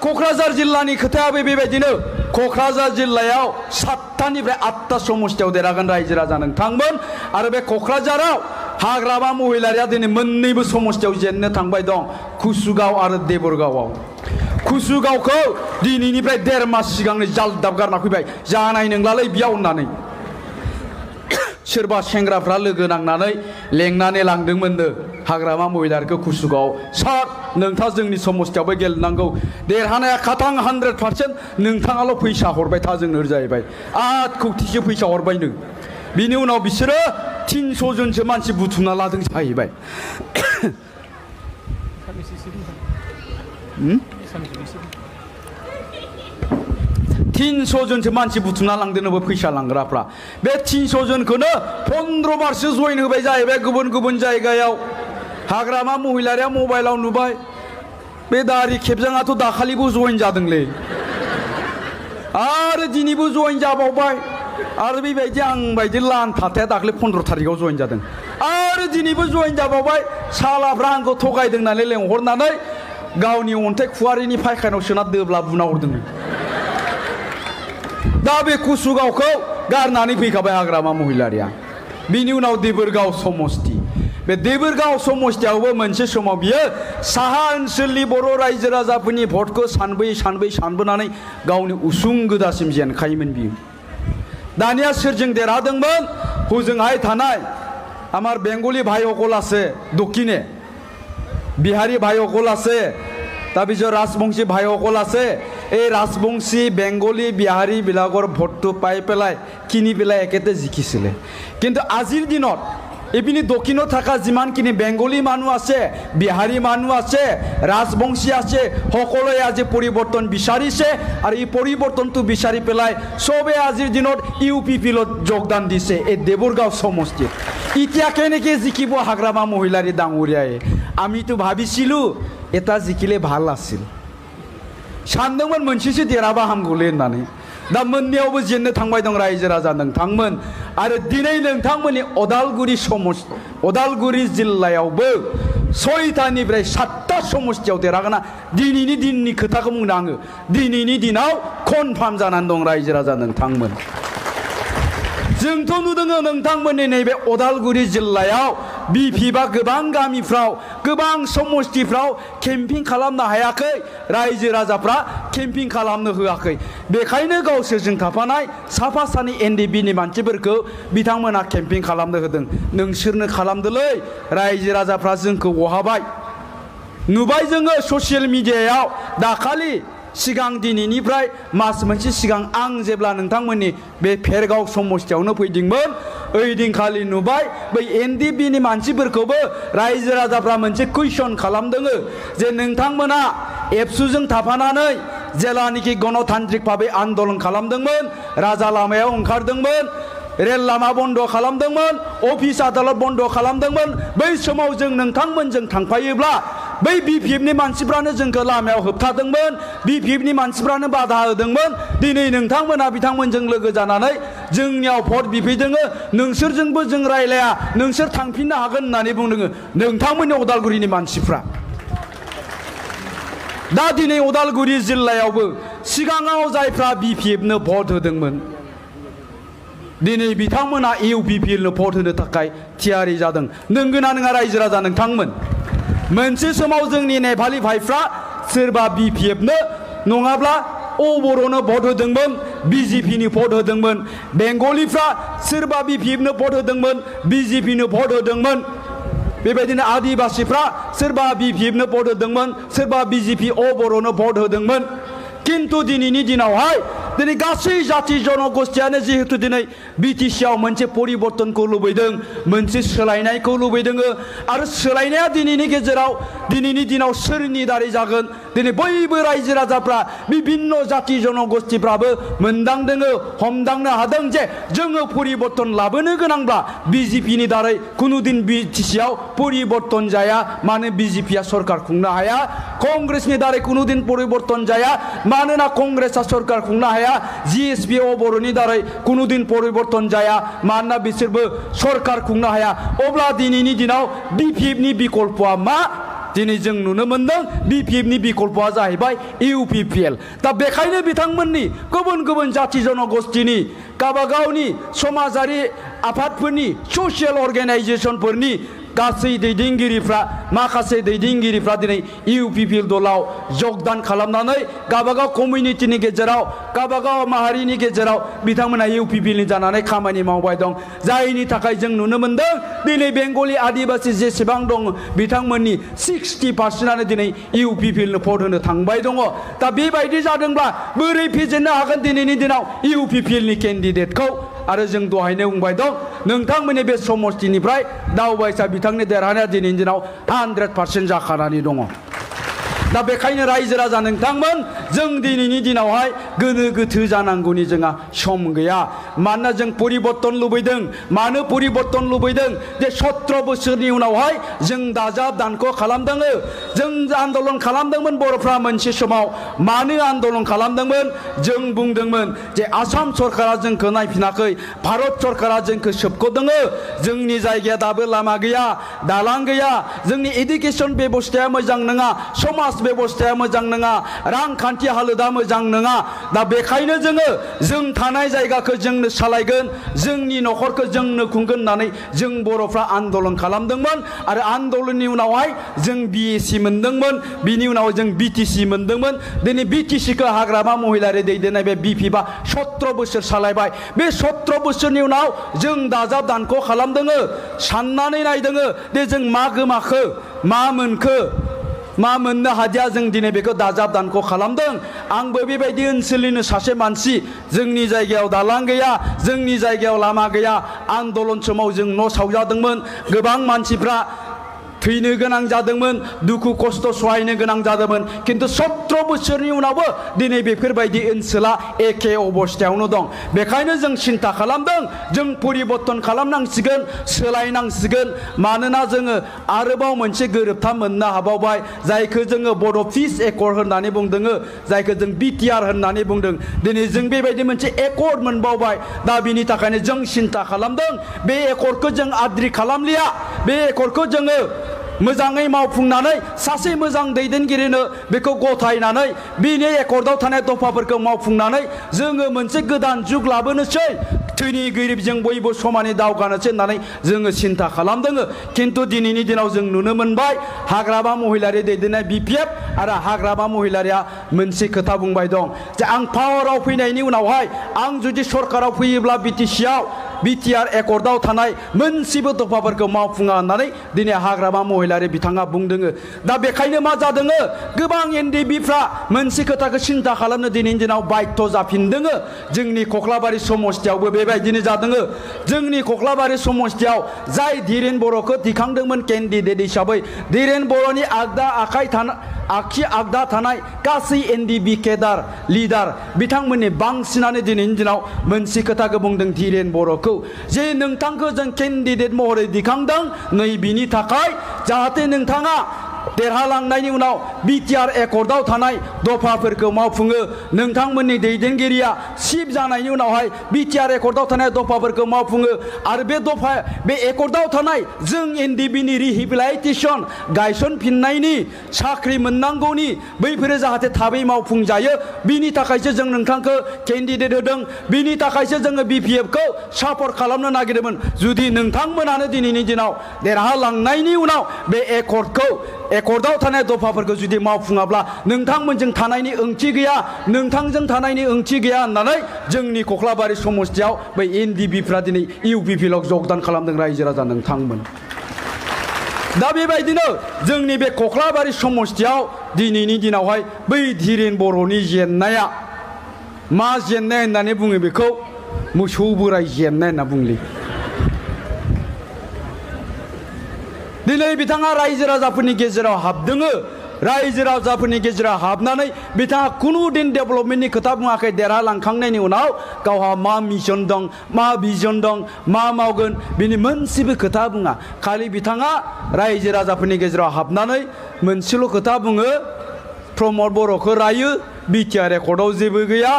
क'क्राझार जिल्लानि खोथायाबो बेबायदिनो क'क्राझार जिल्लायाव 7थानिफ्राय 8था समस्तियाव देरहागोन रायजो राजा नोंथांमोन आरो बे क'क्राझाराव हाग्रामा महिलारिया दिनै मोननैबो समस्तियाव जेननो थांबाय दं कुसुगाव आरो देबरगावआव कुसुगावखौ दिनैनिफ्राय 1.5 मास सिगांनो जालदाब गारना फैबाय जानाय नंलालै बेयाव होननानै सोरबा सेंग्राफ्रा लोगो नांनानै लेंनानै लांदोंमोननो हाग्रामा महिलारिखौ कुसुगाव सार नोंथाङा जोंनि समस्तियावबो गेलेनांगौ देरहानाया खाथां 100% नोंथाङाल' फैसा हरबाय था जोंनो जाहैबाय 8 कौटिसो फैसा हरबायनो बिनि उनाव बिसोरो 300 जनसो मानसि बुथुमना लादों जाहैबाय 300 जनसो मानसि बुथुमना लांदोंनो फैसा लांग्राफ्रा बे 300 जनखौनो 15 बारसो जइन होबाय जाहैबाय गुबुन गुबुन जायगायाव हाग्रामा महिलारिया मबाइलाव नुबाय बे दारि खेबजाङाथ' दाखालिबो जइन जादोंलै आरो दिनैबो जइन जाबावबाय आरो बेबायदि आं बायदि लान थाथाया दाखालि 15 तारिखआव जइन जादों आरो दिनैबो जइन जाबावबाय सालाफ्रा आंखौ थगायदों होननानै लेंहरनानै गावनि अन्थाइ खुवारिनि फायखानायाव सोना दोब्ला बुना हरदों दा बे कुसुगावखौ गारनानै फैखाबाय हाग्रामा महिलारिया बिनि उनाव देबोरगाव समस्ति बे देबोरगाव समस्तियावबो मोनसे समाव बियो साहा ओनसोलनि बर' रायजो राजाफोरनि भटखौ सानबोनानै गावनि उसुं गोदासिम जेनखायोमोन बियो दानिया सोरजों देरहादोंमोन हजोंहाय थानाय आमार बेंगली भाइসকল আছে দক্ষিণে बिहारी भाइসকল আছে তাৰপিছত ৰাজবংশী ভাইসকল আছে এই ৰাজবংশী বেংগলী বিহাৰী বিলাকৰ ভোটটো পাই পেলাই কিনি পেলাই একেতে জিকিছিলে কিন্তু আজিৰ দিনত এপিনি দক্ষিণত থকা যিমানখিনি বেংগলী মানুহ আছে বিহাৰী মানুহ আছে ৰাজবংশী আছে সকলোৱে আজি পৰিৱৰ্তন বিচাৰিছে আৰু এই পৰিৱৰ্তনটো বিচাৰি পেলাই সবে আজিৰ দিনত ইউপিপিলত যোগদান দিছে এই দেবৰগাঁও সমষ্টিত এতিয়া কেনেকৈ জিকিব হাগ্ৰামা মহিলাৰী ডাঙৰীয়াই আমিতো ভাবিছিলো এটা জিকিলে ভাল আছিল सानदोंमोन मोनसेसो देराबा हामगौलै होननानै दा मोननैयावबो जेननो थांबाय दं रायजो राजा नोंथांमोन आरो दिनै नोंथांमोननि अदालगुरि जिल्लायावबो 6थानिफ्राय 7था समस्तियाव देरहागोना दिनैनि दिननि खोथाखौ बुंनो आङो दिनैनि दिनाव कनफार्म जानानै दं रायजो राजा नोंथांमोन जोंथ' नुदों नोंथांमोननि नैबे अदालगुरि जिल्लायाव बिपिबा गोबां गामिफ्राव गोबां समस्तिफ्राव केम्पिं खालामनो हायाखै रायजो राजाफ्रा केम्पिं खालामनो होआखै बेखायनो गावसोरजों थाफानाय साफा सानै एनडिबिनि मानसिफोरखौ बिथांमोना केम्पिं खालामनो होदों नोंसोरनो खालामदोलै रायजो राजाफ्रा जोंखौ वहाबाय नुबाय जोङो ससियेल मिडियायाव दाखालि सिगां दिनैनिफ्राय मास मोनसे सिगां आं जेब्ला नोंथांमोननि बे फेरगाव समस्तियावनो फैदोंमोन ओइदिनखालि नुबाय बै एनडिबिनि मानसिफोरखौबो रायजो राजाफ्रा मोनसे कुइसन खालामदों जे नोंथांमोना एबसुजों थाफानानै जेलानिखि गणतान्त्रिक भाबै आन्दोलन खालामदोंमोन राजा लामायाव ओंखारदोंमोन रेल लामा बन्द खालामदोंमोन अफिस आदालत बन्द खालामदोंमोन बै समाव जों नोंथांमोनजों थांफायोब्ला बै बिपिएफनि मानसिफ्रानो जोंखौ लामायाव होबथादोंमोन बिपिएफनि मानसिफ्रानो बाधा होदोंमोन दिनै नोंथांमोना बिथांमोनजों लोगो जानानै जोंनियाव भट बिफैदों नोंसोरजोंबो जों रायलाया नोंसोर थांफिननो हागोन होननानै बुंदों नोंथांमोननि अदालगुरिनि मानसिफ्रा दा दिनै अदालगुरि जिल्लायावबो सिगाङाव जायफ्रा बिपिएफनो भट होदोंमोन दिनै बिथांमोना इउपिपिएलनो भट होनो थाखाय थियारि जादों नंगौना नङा रायजो राजा नोंथांमोन मोनसे समाव जोंनि नेपाली भाइफ्रा सोरबा बिपिएफनो नङाब्ला अबर'नो भट होदोंमोन बिजेपिनि भट होदोंमोन बेंगलिफ्रा सोरबा बिपिएफनो भट होदोंमोन बिजेपिनो भट होदोंमन बेबायदिनो आदिबासीफ्रा सोरबा बिपिएफनो भट होदोंमोन सोरबा बिजेपि अबर'नो भट होदोंमन किन्तु दिनैनि दिनावहाय दिनै गासै जाति जनगोष्ठियानो जिहेतु दिनै बिटिसिआव मोनसे परिबर्तनखौ लुबैदों मोनसे सोलायनायखौ लुबैदों आरो सोलायनाया दिनैनि गेजेराव दिनैनि दिनाव सोरनि दारै जागोन दिनै बयबो रायजो राजाफ्रा बिभिन्न जाति जनगोष्ठिफ्राबो मोनदांदों हमदांनो हादों जे जोङो परिबर्तन लाबोनो गोनांब्ला बिजेपिनि दारै कुनुदिन बिटिसिआव परिबर्तन जाया मानो बिजेपिआ सरकार खुंनो हाया कंग्रेसनि दारै कुनुदिन परिबर्तन जाया मानोना कंग्रेसआ सरकार खुंनो हाया जिएसपि बर'नि दारै कुनुदिन परिबर्तन जाया मानोना बिसोरबो सरकार खुंनो हाया अब्ला दिनैनि दिनाव बिपिएफनि बिकल्पआ मा दिनै जों नुनो मोनदों BPFनि बिकल्पआ जाहैबाय UPPL दा बेखायनो बिथांमोननि गुबुन गुबुन जाति जनगोष्ठीनि गावबागावनि समाजारि आफादफोरनि ससियेल अर्गानाइजेशनफोरनि गासै दैदेनगिरिफ्रा माखासे दैदेनगिरिफ्रा दिनै UPPL दलाव जगदान खालामनानै गावबागाव कमिउनिटिनि गेजेराव गावबागाव माहारिनि गेजेराव बिथांमोना UPPLनि जानानै खामानि मावबाय दं जायनि थाखाय जों नुनो मोनदों दिनै बेंगलि आदिबासि जेसेबां दं बिथांमोननि 60% दिनै UPPLनो भट होनो थांबाय दङ दा बेबायदि जादोंब्ला बोरै फेजेननो हागोन दिनैनि दिनाव UPPLनि केन्डिडेटखौ आरो जों दहायनो बुंबाय दं नोंथांमोननि बे समष्टिनिफ्राय दावबायसा बिथांनि देरहानाया दिनैनि दिनाव 100% जाखानानै दङ दा बेखायनो रायजो राजा नोंथांमोन जों दिनैनि दिनावहाय गोनो गोथो जानांगौनि जोंहा सम गैया मानोना जों परिबर्तन लुबैदों मानो परिबर्तन लुबैदों जे 17 बोसोरनि उनावहाय जों दाजाब दानख' खालामदों जों आन्दोलन खालामदोंमोन बर'फ्रा मोनसे समाव मानो आन्दोलन खालामदोंमोन जों बुंदोंमोन जे आसाम सरकारा जोंखौ नायफिनाखै भारत सरकारा जोंखौ सोबख'दों जोंनि जायगाया दाबो लामा गैया दालां गैया जोंनि एडुकेसन बेबस्थाया मोजां नङा समाज बेबस्थाया मोजां नङा रांखान्थि हालोदा मोजां नङा दा बेखायनो जों थानाय जायगाखौ जोंनो सालायगोन जोंनि न'खरखौ जोंनो खुंगोन होननानै जों बर'फ्रा आन्दोलन खालामदोंमोन आरो आन्दोलननि उनावहाय जों BAC मोनदोंमोन बिनि उनाव जों BTC मोनदोंमोन दिनै BTCखौ हाग्रामा महिलारि दैदेननाय बे BPFआ 17 बोसोर सालायबाय बे 17 बोसोरनि उनाव जों दाजाब दानख' खालामदों साननानै नायदों दे जों मा गोमाखो मा मोनखो मा मोननो हादिया जों दिनै बेखौ दाजाब दानख' खालामदों आंबो बेबायदि ओनसोलनिनो सासे मानसि जोंनि जायगायाव दालां गैया जोंनि जायगायाव लामा गैया आन्दोलन समाव जों न' सावजादोंमोन गोबां मानसिफ्रा थैनो गोनां जादोंमोन दुखु खस्थ सहायनो गोनां जादोंमोन किन्तु 17 बोसोरनि उनावबो दिनै बेफोरबायदि ओनसोला एखे अबस्थायावनो दं बेखायनो जों सिन्था खालामदों जों परिबर्तन खालामनांसिगोन सोलायनांसिगोन मानोना जोङो आरोबाव मोनसे गोरोबथा मोननो हाबावबाय जायखौ जोङो बड' पिस एकर्ड होननानै बुंदों जायखौ जों BTR होननानै बुंदों दिनै जों बेबायदि मोनसे एकर्ड मोनबावबाय दा बिनि थाखायनो जों सिन्था खालामदों बे एकर्डखौ जों आद्रि खालामलिया बे एकर्डखौ जोङो मोजाङै मावफुंनानै सासे मोजां दैदेनगिरिनो बेखौ गथायनानै बिनि एकर्डआव थानाय दफाफोरखौ मावफुंनानै जोङो मोनसे गोदान जुग लाबोनोसै धोनि गोरिबजों बयबो समानै दावगानोसै होननानै जोङो सिन्था खालामदों किन्तु दिनैनि दिनाव जों नुनो मोनबाय हाग्रामा महिलारि दैदेननाय BPF आरो हाग्रामा महिलारिया मोनसे खोथा बुंबाय दं जे आं पावाराव फैनायनि उनावहाय आं जुदि सरकाराव फैयोब्ला BTCआव BTR एकर्डआव थानाय मोनसेबो दफाफोरखौ मावफुङा होननानै दिनै हाग्रामा महिलारि बिथाङा बुंदों दा बेखायनो मा जादों गोबां NDBफ्रा मोनसे खोथाखौ सिन्था खालामनो दिनैनि दिनाव बाध्य जाफिनदों जोंनि कख्लाबारि समष्टियावबो बेबायदिनो जादों जोंनि कख्लाबारि समष्टियाव जाय धीरेन बर'खौ दिखांदोंमोन केन्डिडेट हिसाबै धीरेन बर'नि आगसि आगदा थानाय गासै NDB केडार लिडार बिथांमोननि बांसिनानो दिनैनि दिनाव मोनसे खोथाखौ बुंदों धीरेन बर'खौ जे नोंथांखौ जों केन्डिडेट महरै दिखांदों नै बिनि थाखाय जाहाथे नोंथाङा देरहालांनायनि उनाव BTR एकर्डआव थानाय दफाफोरखौ मावफुङो नोंथांमोननि दैदेनगिरिया चिफ जानायनि उनावहाय BTR एकर्डआव थानाय दफाफोरखौ मावफुङो आरो बे एकर्डआव थानाय जों NDBनि रिहेबिलिटेसन गायसनफिननायनि साख्रि मोननांगौनि बैफोरो जाहाथे थाबै मावफुंजायो बिनि थाखायसो जों नोंथांखौ केन्डिडेट होदों बिनि थाखायसो जोङो BPFखौ सापर्ट खालामनो नागिरदोंमोन जुदि नोंथांमोनानो दिनैनि दिनाव देरहालांनायनि उनाव बे एकर्डआव थानाय दफाफोरखौ जुदि मावफुङाब्ला नोंथांमोनजों थानायनि ओंथि गैया नोंथांजों थानायनि ओंथि गैया होननानै जोंनि कख्लाबारि समष्टियाव बै NDBफ्रा दिनै UPPLआव जगदान खालामदों रायजो राजा नोंथांमोन दा बेबायदिनो जोंनि बे कख्लाबारि समष्टियाव दिनैनि दिनावहाय बै धीरेन बर'नि जेननाया मा जेननाय होननानै बुङो बेखौ मोसौ बोराय जेननाय होनना बुंले दिनै बिथाङा रायजो राजाफोरनि गेजेराव हाबदों रायजो राजाफोरनि गेजेराव हाबनानै बिथाङा कुनु दिन डेभेलपमेन्टनि खोथा बुङाखै देरहालांखांनायनि उनाव गावहा मा मिशन दं मा भिजन दं मा मावगोन बिनि मोनसेबो खोथा बुङा खालि बिथाङा रायजो राजाफोरनि गेजेराव हाबनानै मोनसेल' खोथा बुङो प्रमद बर'खौ रायो BTR एकर्डआव जेबो गैया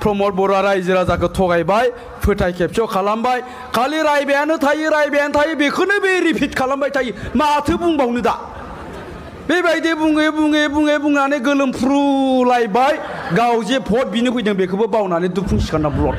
प्रमद बर'आ रायजो राजाखौ थगायबाय फोथाय खेबस' खालामबाय खालि रायबायानो थायो बेखौनो बे रिपिट खालामबाय थायो माथो बुंबावनो दा बेबायदि बुङै गोलोमफ्रुलायबाय गाव जे भट बिनो फैदों बेखौबो बावनानै दुफुं सिखारना ब्लद